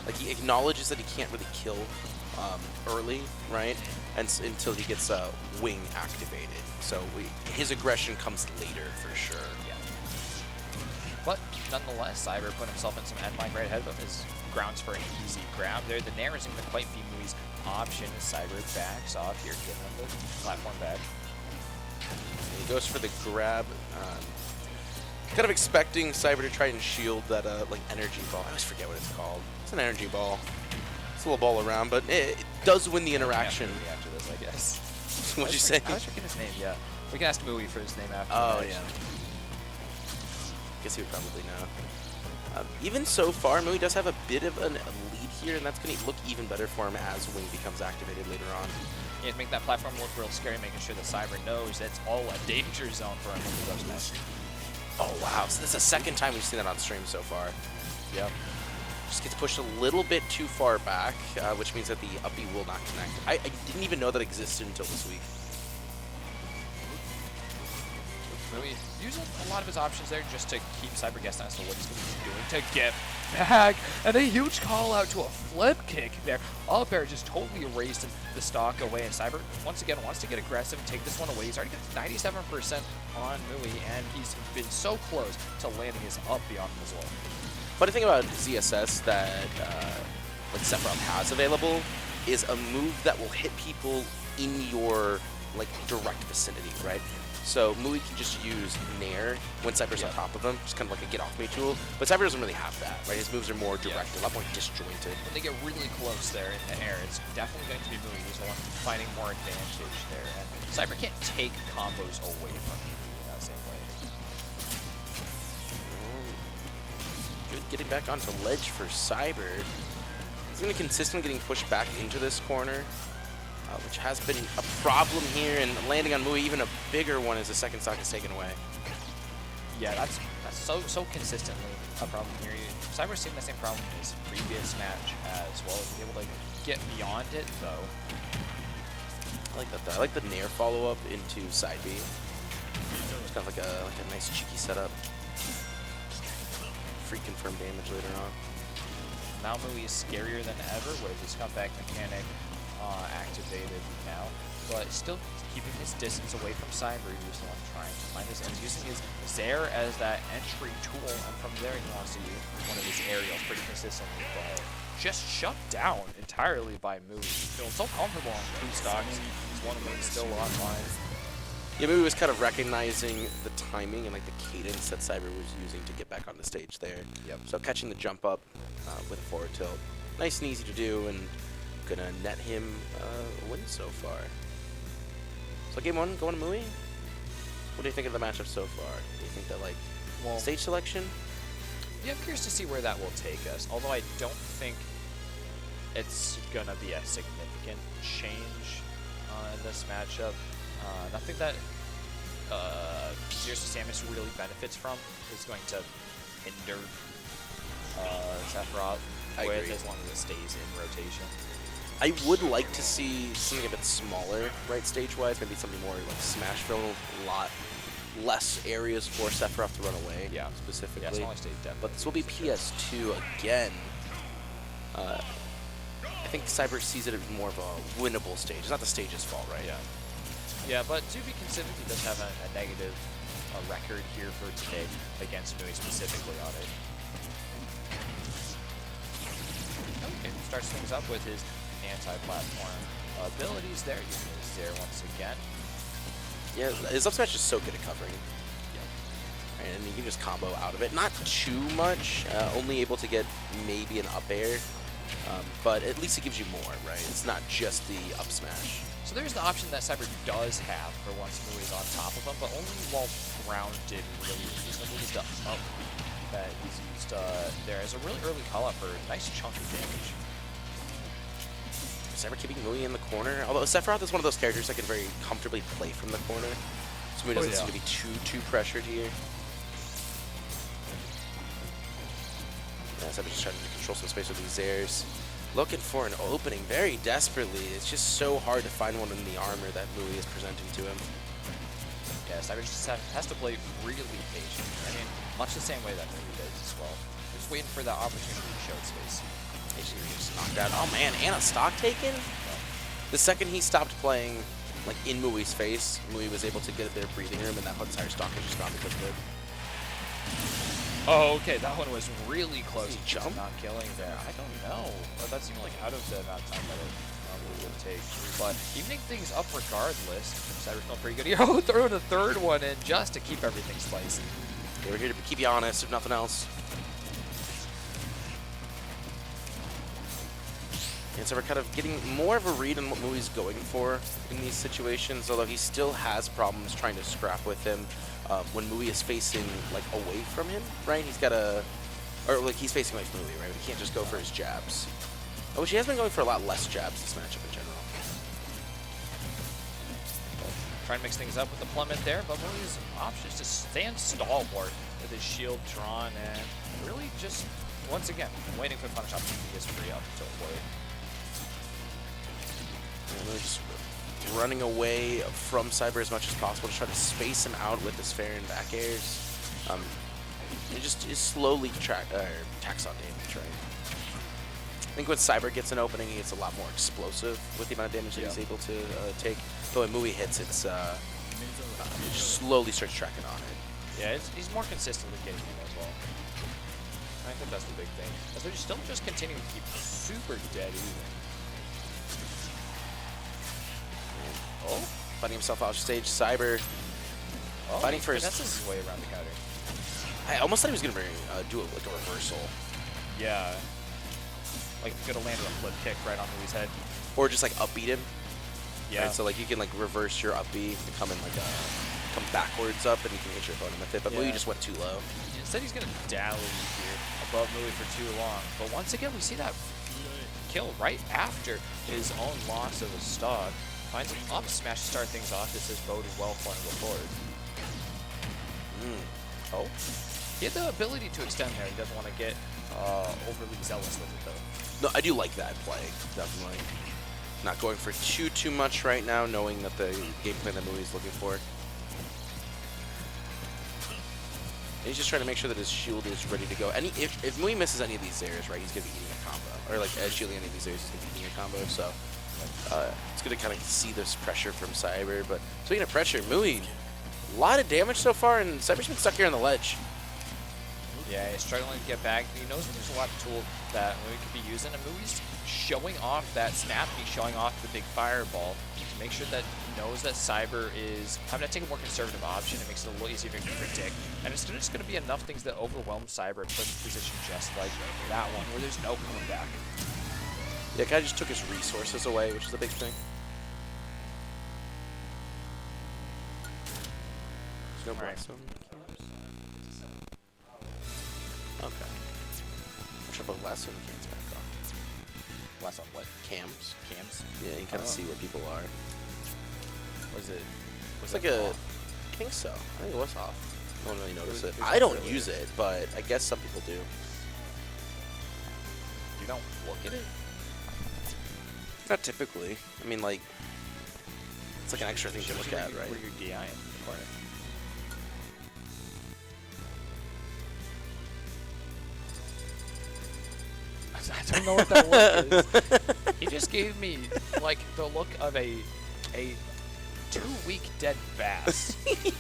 Like, he acknowledges that he can't really kill early, right? And until he gets wing activated. So his aggression comes later for sure. Yeah. But nonetheless, Cyb3r put himself in some endmine right ahead of him. His grounds for an easy grab there. The Nair isn't going to quite be Mui's option as Cyb3r backs off here, giving him the platform back. He goes for the grab. Kind of expecting Cyb3r to try and shield that like energy ball. I always forget what it's called. It's an energy ball. It's a little ball around, but it does win the interaction. After this, I guess. What'd you say? I was forgetting his name. Yeah, we can ask Mui for his name after. Oh yeah. Guess he would probably know. Even so far, Mui does have a bit of a lead here, and that's going to look even better for him as Wing becomes activated later on. Yeah, to make that platform look real scary, making sure that Cyb3r knows that's all a danger zone for him when he goes next. Oh wow, so this is the second time we've seen that on stream so far. Yep. Just gets pushed a little bit too far back, which means that the up B will not connect. I didn't even know that existed until this week. Really using a lot of his options there just to keep Cyb3r guessing as to what he's going to be doing to get back. And a huge call out to a flip kick there. Up air just totally erased the stock away. And Cyb3r, once again, wants to get aggressive and take this one away. He's already got 97% on Mui, and he's been so close to landing his up beyond as well. But the thing about ZSS that like Sephiroth has available is a move that will hit people in your like direct vicinity, right? So Mui can just use Nair when Cyb3r's on top of him, just kind of like a get-off-me tool. But Cyb3r doesn't really have that, right? His moves are more direct, a lot more disjointed. When they get really close there in the air, it's definitely going to be Mui who's the one finding more advantage there. And Cyb3r can't take combos away from him in that same way. Good getting back onto ledge for Cyb3r. He's going to be consistently getting pushed back into this corner, which has been a problem here, and landing on Mui, even a bigger one as the second stock is taken away. Yeah, that's so consistently a problem here. Cyb3r's seen the same problem in his previous match as well. He's able to get beyond it, though. I like that, though. I like the Nair follow-up into side B. It's kind of like a nice cheeky setup. Free confirmed damage later on. Now Mui is scarier than ever with his comeback mechanic activated now, but still keeping his distance away from Cyb3r. He's the one trying to find his ends, using his Cyb3r as that entry tool, and from there he wants to use one of his aerials pretty consistently, but just shut down entirely by Mui. Feeling so comfortable on 2 stocks. He's one of them still online. Yeah, Mui was kind of recognizing the timing and like the cadence that Cyb3r was using to get back on the stage there. Yep. So catching the jump up with a forward tilt, nice and easy to do, and gonna net him a win so far. So game 1 going to Mui. What do you think of the matchup so far? Do you think that like stage selection? Yeah, I'm curious to see where that will take us. Although I don't think it's gonna be a significant change in this matchup. Nothing that seriously Samus really benefits from is going to hinder Sephiroth with as long as it stays in rotation. I would like to see something a bit smaller, right, stage-wise. Maybe something more like Smashville, a lot less areas for Sephiroth to run away. Yeah, specifically. Yeah, smaller stage definitely. But this will be PS2 again. I think Cyb3r sees it as more of a winnable stage. It's not the stage's fault, right? Yeah. Yeah, but to be considered, he does have a negative record here for today against Mui specifically on it. Okay, starts things up with his anti-platform abilities there, using his Cyb3r once again. Yeah, his up smash is so good at covering. Yep. And you can just combo out of it. Not too much, only able to get maybe an up air, but at least it gives you more, right? It's not just the up smash. So there's the option that Cyb3r does have for once Mui's on top of him, but only while grounded, really. He's going to use the up that he's used there as a really early call-out for a nice chunk of damage. Cyb3r keeping Mui in the corner, although Sephiroth is one of those characters that can very comfortably play from the corner, so Mui doesn't seem to be too pressured here. Yeah, Cyb3r's just trying to control some space with these Cyb3rs. Looking for an opening very desperately. It's just so hard to find one in the armor that Mui is presenting to him. Yeah, Cyb3r just has to play really patient. I mean, much the same way that Mui does as well. Just waiting for that opportunity to show its face. He's just knocked out. Oh man, and a stock taken? The second he stopped playing like in Mui's face, Mui was able to get a bit of breathing room, and that entire stock was just gone because of it. Oh, okay, that one was really close. Did he jump? Not killing there. I don't know. But that seemed like out of the amount of time that it probably would take. But evening things up regardless. Cyb3r's feeling pretty good here. Oh, throwing a third one in just to keep everything spicy. They were here to keep you honest, if nothing else. And so we're kind of getting more of a read on what Mui's going for in these situations, although he still has problems trying to scrap with him when Mui is facing like away from him, right? He's got a, or like he's facing away from Mui, right? He can't just go for his jabs. Which he has been going for a lot less jabs this matchup in general. Trying to mix things up with the plummet there, but Mui's option is to stand stalwart with his shield drawn and really just, once again, waiting for the punish option to get free up to avoid. And really just running away from Cyb3r as much as possible to try to space him out with his fair and back airs. It just is slowly tax on damage, right? I think when Cyb3r gets an opening, he gets a lot more explosive with the amount of damage that he's able to take. But when Mui hits, it just slowly starts tracking on it. Yeah, he's more consistent with getting him as well. I think that's the big thing. As they're still just continuing to keep super dead even. Oh, fighting himself off stage. Cyb3r fighting for his... That's his way around the counter. I almost thought he was going to do like a reversal. Yeah. Like, could have landed a flip kick right on Mui's head. Or just like upbeat him. Yeah. Right? So like you can like reverse your upbeat to come in like come backwards up, and you can hit your opponent with it. But Mui just went too low. Instead, he's going to dally here above Mui for too long. But once again, we see that kill right after his own loss of his stock. Finds an up smash to start things off. This has boded well for him before. Oh. He had the ability to extend there. He doesn't want to get overly zealous with it, though. No, I do like that play, definitely. Not going for too much right now, knowing that the game plan that Mui's looking for. And he's just trying to make sure that his shield is ready to go. And if Mui misses any of these airs, right, he's going to be eating a combo. Or like shielding any of these airs, he's going to be eating a combo. So it's going to kind of see this pressure from Cyb3r. But speaking of pressure, Mui, a lot of damage so far, and Cyb3r's been stuck here on the ledge. Yeah, he's struggling to get back. He knows that there's a lot of tools that Mui could be using, and Mui's showing off that snap. He's showing off the big fireball to make sure that he knows that Cyb3r is having to take a more conservative option. It makes it a little easier to predict, and it's just going to be enough things that overwhelm Cyb3r, put in position just like that one, where there's no coming back. Yeah, guy just took his resources away, which is a big thing. There's no blast on the camps. Okay. I'm sure about last on the cams back on. Last on what? Cams. Cams? Yeah, you kind of see where people are. Was it? It's like a... I think so. I think it was off. No one really noticed it. I don't use it, but I guess some people do. You don't look at it? Not typically. I mean, like... It's like an extra thing to look at, right? What are your DI in the corner? I don't know what that look is. He just gave me like the look of a 2-week dead bass. He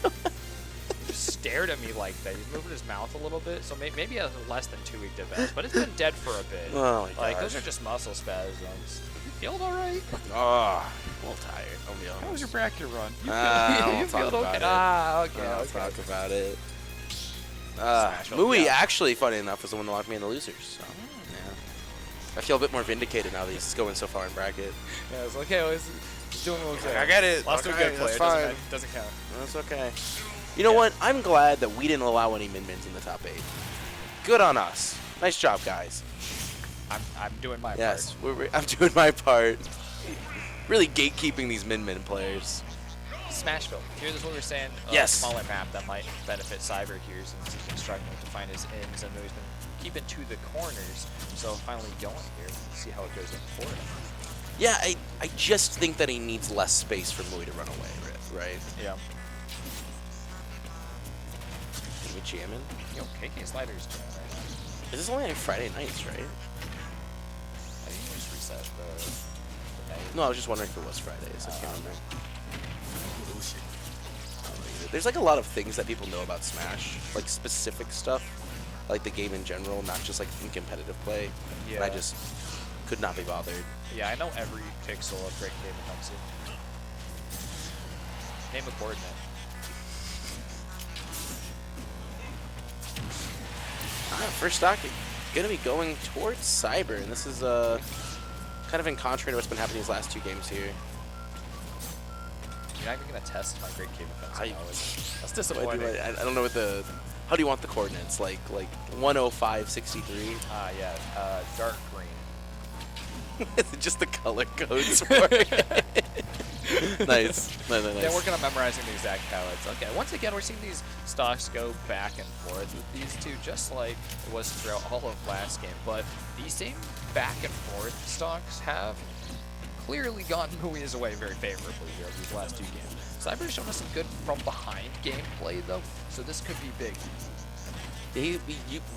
just stared at me like that. He's moving his mouth a little bit, so maybe a less than 2-week dead bass, but it's been dead for a bit. Oh my Like gosh. those are just muscle spasms. You feeling all right? Oh, a little tired. I'll be honest. How was your bracket run? I You don't feel talk okay? about it. Okay. I'll talk about it. Smash Mui, yeah. actually, funny enough, was the one that locked me in the losers. So, yeah. I feel a bit more vindicated now that he's going so far in bracket. Yeah, it's okay. He's doing okay. I get it. Lost to a Okay, good player. that's fine. Doesn't count. That's okay. You know what? I'm glad that we didn't allow any min-mins in the top 8. Good on us. Nice job, guys. I'm doing my part. Yes, I'm doing my part. Really gatekeeping these min-min players. Smashville. Here's what we were saying. Yes. Smaller map that might benefit Cyb3r here since he's been struggling to find his ends. I know he's been keeping to the corners. So finally going here. See how it goes in for him. Yeah, I just think that he needs less space for Mui to run away with, right? Yeah. Can we jamming? Yo, KK Slider's doing right now. Is this only on Friday nights, right? No, I was just wondering if it was Fridays. I can't remember. There's like a lot of things that people know about Smash, like specific stuff, like the game in general, not just like in competitive play. Yeah. And I just could not be bothered. Yeah, I know every pixel of Great Cave Offensive. Name a coordinate. First stock, gonna be going towards Cyb3r, and this is kind of in contrary to what's been happening these last 2 games here. You're not even gonna test my Great Cave Offensive knowledge. That's I disappointing. don't know what the. How do you want the coordinates? Like 10563? Yeah, dark green. Is it just the color codes for it? Nice. Nice. They're working on memorizing the exact palettes. Okay, once again, we're seeing these stocks go back and forth with these two, just like it was throughout all of last game. But these same back and forth stocks have clearly gotten Mui's away very favorably here these last 2 games. Cyb3r showing us some good from behind gameplay though, so this could be big.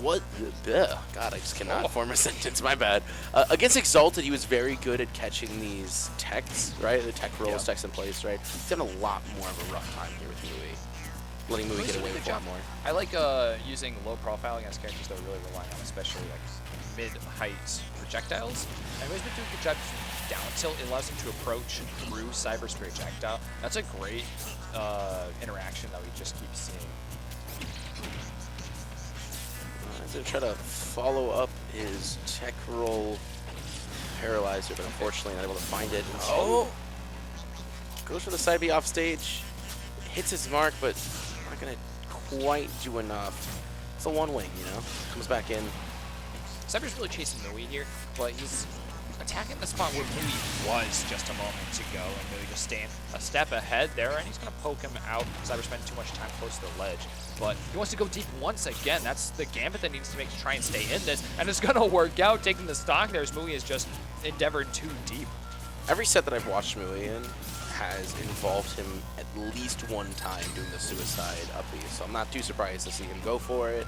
What? Ugh, God, I just cannot form a sentence. My bad. Against Exalted, he was very good at catching these techs, right? The tech rolls, techs in place, right? He's having a lot more of a rough time here with Mui. Letting Mui get away with a lot more. I like using low profile against characters that are really relying on, especially like mid-height projectiles. And Mui's been doing a good job down tilt. It allows him to approach through Cyb3r's projectile. That's a great interaction that we just keep seeing. To try to follow up his tech roll paralyzer, but unfortunately not able to find it. Oh! Goes for the Cyb3r off stage. Hits his mark, but not going to quite do enough. It's a one wing, you know? Comes back in. Cyb3r's really chasing Mui here, but he's attacking the spot where Mui was just a moment ago, and Mui just staying a step ahead there, and he's going to poke him out. Cyb3r spending too much time close to the ledge, but he wants to go deep once again. That's the gambit that needs to make to try and stay in this, and it's going to work out. Taking the stock there as Mui has just endeavored too deep. Every set that I've watched Mui in has involved him at least one time doing the suicide up B, so I'm not too surprised to see him go for it.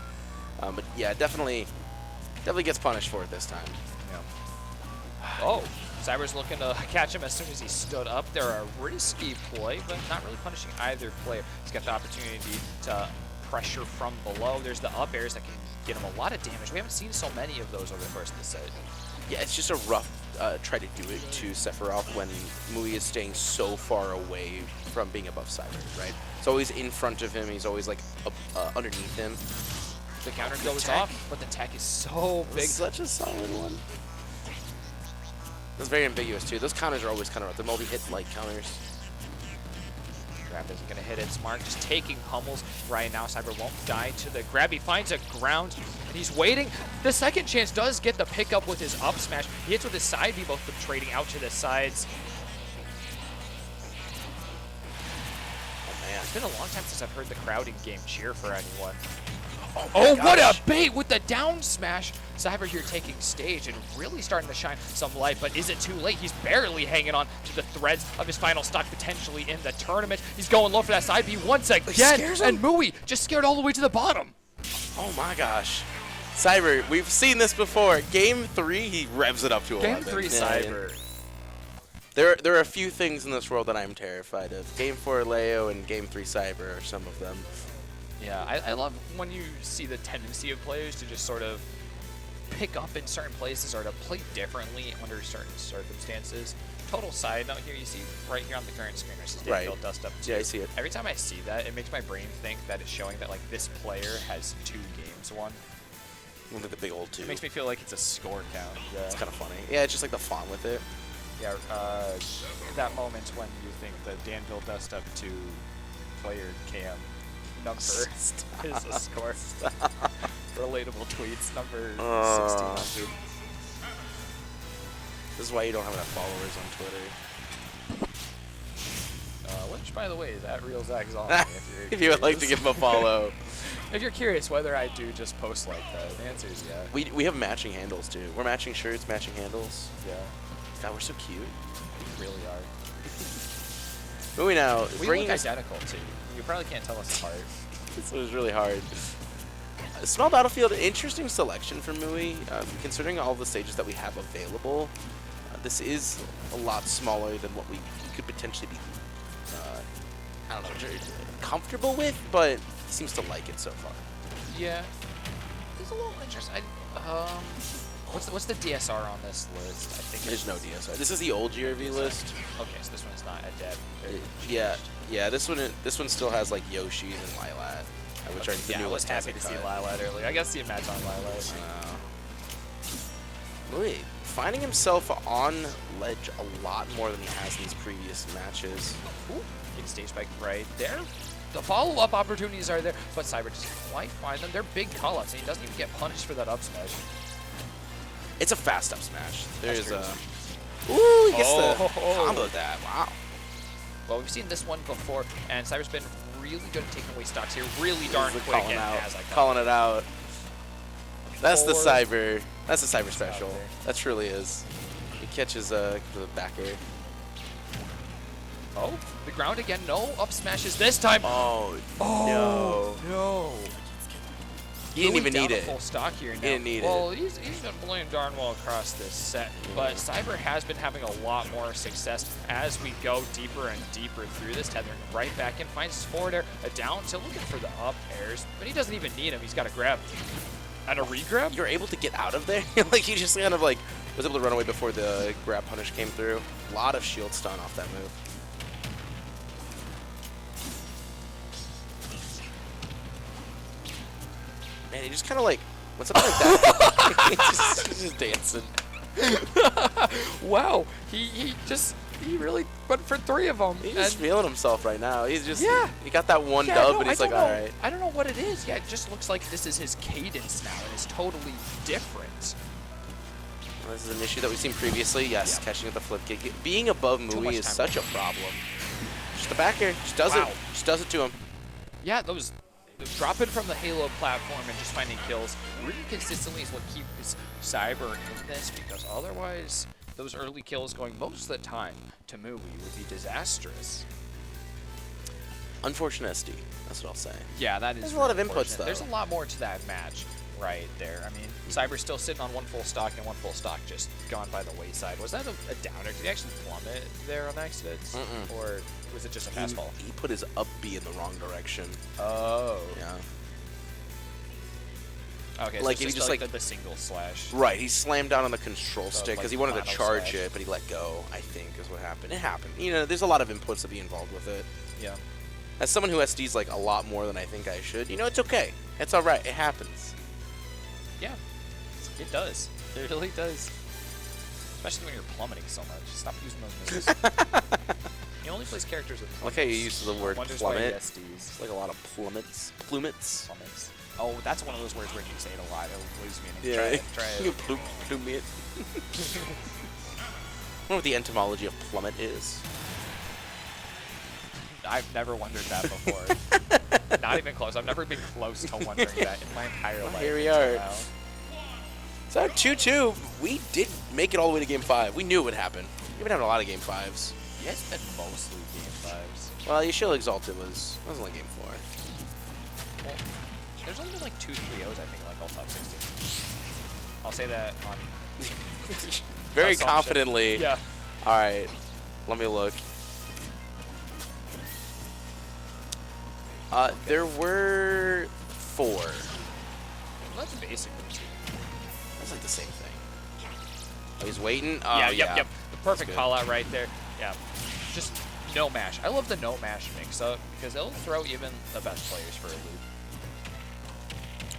But yeah, definitely gets punished for it this time. Oh, Cyb3r's looking to catch him as soon as he stood up. They're a risky play, but not really punishing either player. He's got the opportunity to pressure from below. There's the up airs that can get him a lot of damage. We haven't seen so many of those over the course of the set. Yeah, it's just a rough try to do it to Sephiroth when Mui is staying so far away from being above Cyb3r, right? It's always in front of him. He's always like underneath him. The counter goes off, but the tech is so big. Such a solid one. That's very ambiguous too. Those counters are always kind of rough. The multi-hit like counters. Grab isn't going to hit its mark. Just taking pummels right now. Cyb3r won't die to the grab. He finds a ground, and he's waiting. The second chance does get the pickup with his up smash. He hits with his side B, both of them trading out to the sides. Oh man, It's been a long time since I've heard the crowd in game cheer for anyone. Oh, what a bait with the down smash. Cyb3r here taking stage and really starting to shine some light, but is it too late? He's barely hanging on to the threads of his final stock potentially in the tournament. He's going low for that side B once again, and Mui just scared all the way to the bottom. Oh my gosh. Cyb3r, we've seen this before. Game 3, he revs it up to 11. Game 3 Cyb3r. There are a few things in this world that I'm terrified of. Game 4 Leo and Game 3 Cyb3r are some of them. Yeah, I love when you see the tendency of players to just sort of pick up in certain places or to play differently under certain circumstances. Total side note here, you see right here on the current screen, this is Danville Dust-Up 2. Yeah, I see it. Every time I see that, it makes my brain think that it's showing that like this player has 2 games won. Look at the big old 2. It makes me feel like it's a score count. Yeah. It's kind of funny. Yeah, it's just like the font with it. Yeah, that moment when you think the Danville Dust-Up 2 player cam number is a score. Relatable tweets, number 1600. This is why you don't have enough followers on Twitter. Which, by the way, is at Real Zach Zong. If you would like to give him a follow. If you're curious whether I do just post like that, the answer is yeah. We have matching handles too. We're matching shirts, matching handles. Yeah. God, we're so cute. We really are. Moving now. We look identical too. You probably can't tell us apart. This was really hard. Small Battlefield, interesting selection for Mui, considering all the stages that we have available. This is a lot smaller than what we could potentially be, I don't know, comfortable with, but he seems to like it so far. Yeah. It's a little interesting. What's the DSR on this list? I think There's no DSR. This is the old GRV list. Okay, so this one's not a dead. Yeah. This one still has like Yoshi's and Lilat, which are the yeah, new I was happy to see Lilat earlier. I got to see a match on Lilat. Wait, finding himself on ledge a lot more than he has in these previous matches. Ooh, getting stage spike right there. The follow-up opportunities are there, but Cyb3r just quite find them. They're big call-outs, and he doesn't even get punished for that up smash. It's a fast up smash. There's a... Ooh, he gets the combo of that. Wow. Well, we've seen this one before, and Cyb3r's been really good at taking away stocks here. Really darn quick. Calling it out. That's the Cyb3r. That's the Cyb3r special. That truly is. He catches the back air. Oh, the ground again. No up smashes this time. Oh no. He didn't even need it. Full stock here now. He didn't need it. Well, he's been playing darn well across this set, but Cyb3r has been having a lot more success as we go deeper and deeper through this, tethering right back in, finds his forward air, a down tilt, looking for the up airs, but he doesn't even need him. He's got a grab. And a re-grab? You're able to get out of there? Like, he just kind of, like, was able to run away before the grab punish came through. A lot of shield stun off that move. Man, he just kind of, like, when something like that, he's just dancing. Wow, he really went for 3 of them. He's just feeling himself right now. He's just, he got that one Yeah, dub, no, and he's like, all right. I don't know what it is. Yeah, it just looks like this is his cadence now, and it's totally different. Well, this is an issue that we've seen previously. Yes, catching with the flip kick. Being above Mui is such a problem. Just the back air. Just does it. Just does it to him. Yeah, those dropping from the Halo platform and just finding kills really consistently is what keeps Cyb3r in this, because otherwise those early kills going most of the time to Mui would be disastrous. Unfortunate SD. That's what I'll say. Yeah, that is. There's a lot of inputs, though. There's a lot more to that match right there. I mean, Cyb3r still sitting on 1 full stock, and 1 full stock just gone by the wayside. Was that a downer? Did he actually plummet there on accident? Or was it just a fast fall? He put his up B in the wrong direction. Oh. Yeah. Okay, like, so he just like the single slash. Right, he slammed down on the control stick because like he wanted to charge slash. it, but he let go, I think, is what happened. It happened. You know, there's a lot of inputs to be involved with it. Yeah. As someone who SDs like a lot more than I think I should, you know, it's okay. It's all right. It happens. Yeah, it does. It really does. Especially when you're plummeting so much. Stop using those moves. He only plays characters with plummets. I like how you use the word plummet. SDs. It's like a lot of plummets. Plummets. Plummets. Oh, that's one of those words where you say it a lot. It'll lose meaning. Yeah. Try it. You plummet. I don't know what the etymology of plummet is. I've never wondered that before. Not even close. I've never been close to wondering that in my entire life. Here we are. So 2-2, we did make it all the way to Game 5. We knew it would happen. We've been having a lot of Game 5s. Yeah, it's been mostly Game 5s. Well, Yashil Exalted was only Game 4. Well, there's only been like 2 3-0s, I think, like all top 16. I'll say that on... Very assumption. confidently. Yeah. All right, let me look. There were 4. Well, that's basically 2. That's like the same thing. Oh, he's waiting? Oh, yeah, yeah. yep. The perfect call out right there. Yeah. Just no mash. I love the no mash mix up because it'll throw even the best players for a loop.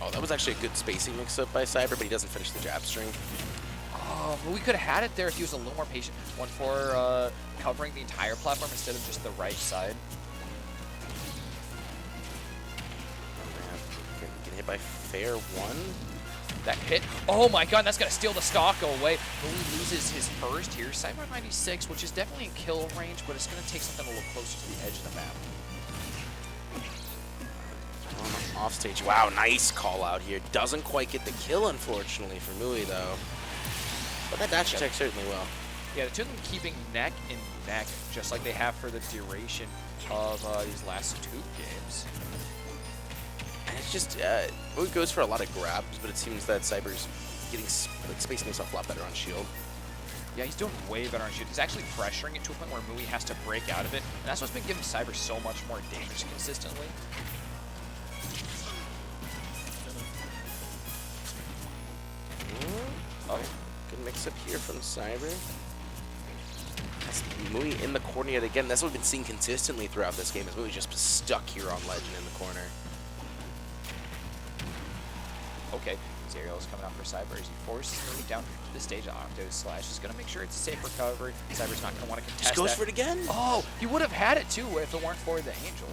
Oh, that was actually a good spacing mix up by Cyb3r, but he doesn't finish the jab string. Oh, well, we could have had it there if he was a little more patient. One for covering the entire platform instead of just the right side. Getting hit by fair 1. That hit. Oh my god, that's going to steal the stock away. Louis loses his first here. Cyb3r 96, which is definitely in kill range, but it's going to take something a little closer to the edge of the map. Off stage. Wow, nice call out here. Doesn't quite get the kill, unfortunately, for Mui, though. But that dash attack certainly will. Yeah, the two of them keeping neck and neck, just like they have for the duration of these last 2 games. And it's just, Mui goes for a lot of grabs, but it seems that Cyb3r's getting spacing himself a lot better on shield. Yeah, he's doing way better on shoot. He's actually pressuring it to a point where Mui has to break out of it, and that's what's been giving Cyb3r so much more damage consistently. Oh, good mix-up here from Cyb3r. That's Mui in the corner yet again. That's what we've been seeing consistently throughout this game, is Mui just stuck here on ledge and in the corner. Okay, Zerial is coming out for Cyb3r as he forces Mui down to the stage. Octo slash is going to make sure it's a safe recovery. Cyb3r's not going to want to contest Just goes that. for it again? Oh, he would have had it too if it weren't for the Angel.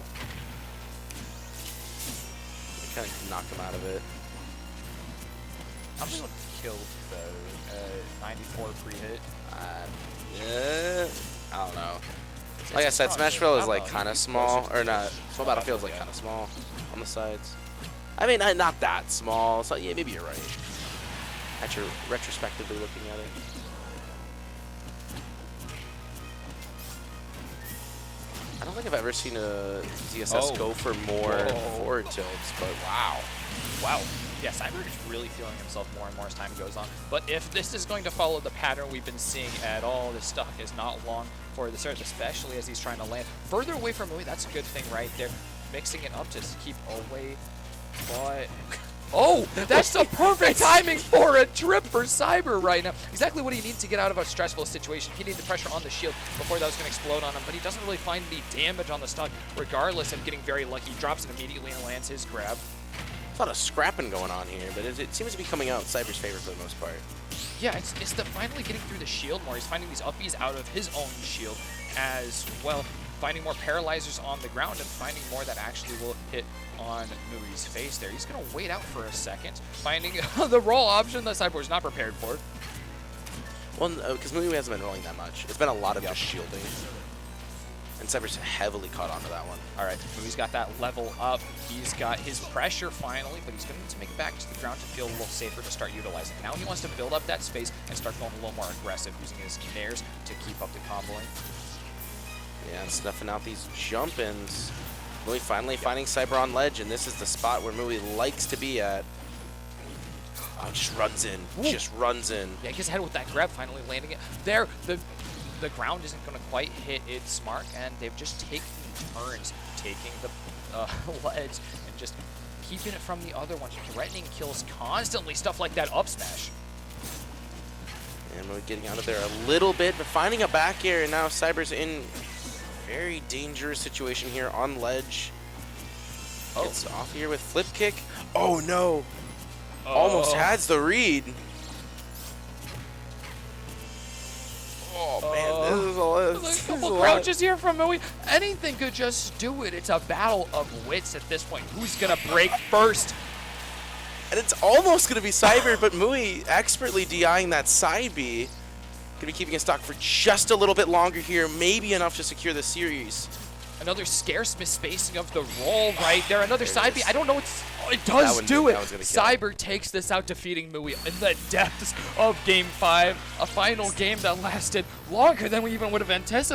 They kind of knocked him out of it. I'm going to kill the 94 pre-hit. Yeah, I don't know. Like I said, Smashville is like kind of small, or not. Small Battlefield is like kind of small on the sides. I mean, not that small. So yeah, maybe you're right. After retrospectively looking at it. I don't think I've ever seen a ZSS go for more forward tilts, but wow. Wow. Yeah, Cyb3r is really feeling himself more and more as time goes on. But if this is going to follow the pattern we've been seeing at all, this stock is not long for the surge, especially as he's trying to land further away from Mui. That's a good thing right there. Mixing it up to keep away. But oh, that's the perfect timing for a trip for Cyb3r right now. Exactly what he needs to get out of a stressful situation. He needed the pressure on the shield before that was going to explode on him, but he doesn't really find any damage on the stock, regardless of getting very lucky. He drops it immediately and lands his grab. A lot of scrapping going on here, but it seems to be coming out in Cyb3r's favor for the most part. Yeah, it's the finally getting through the shield more. He's finding these uppies out of his own shield as well, finding more paralyzers on the ground and finding more that actually will hit on Mui's face there. He's going to wait out for a second, finding the roll option that Cyb3r is not prepared for. Well, because Mui hasn't been rolling that much. It's been a lot of just shielding. And Cyb3r's heavily caught onto that one. All right, Mui's got that level up. He's got his pressure finally, but he's going to need to make it back to the ground to feel a little safer to start utilizing. Now he wants to build up that space and start going a little more aggressive, using his nares to keep up the comboing. Yeah, and snuffing out these jump-ins. Mui finally finding Cyb3r on ledge, and this is the spot where Mui likes to be at. Oh, just runs in. Ooh. Just runs in. Yeah, he gets ahead with that grab, finally landing it. There, the ground isn't going to quite hit its mark, and they've just taken turns taking the ledge and just keeping it from the other one, threatening kills constantly, stuff like that up smash. And Mui getting out of there a little bit, but finding a back air, and now Cyb3r's in a very dangerous situation here on ledge. Gets off here with flip kick. Oh no! Almost has the read. Oh man, this is a couple crouches here from Mui. Anything could just do it. It's a battle of wits at this point. Who's gonna break first? And it's almost gonna be Cyb3r, but Mui expertly DIing that side B. Gonna be keeping it stock for just a little bit longer here, maybe enough to secure the series. Another scarce misspacing of the roll right there. Another side B. I don't know what's... Oh, it does do it. Cyb3r takes this out, defeating Mui in the depths of Game 5. A final game that lasted longer than we even would have anticipated.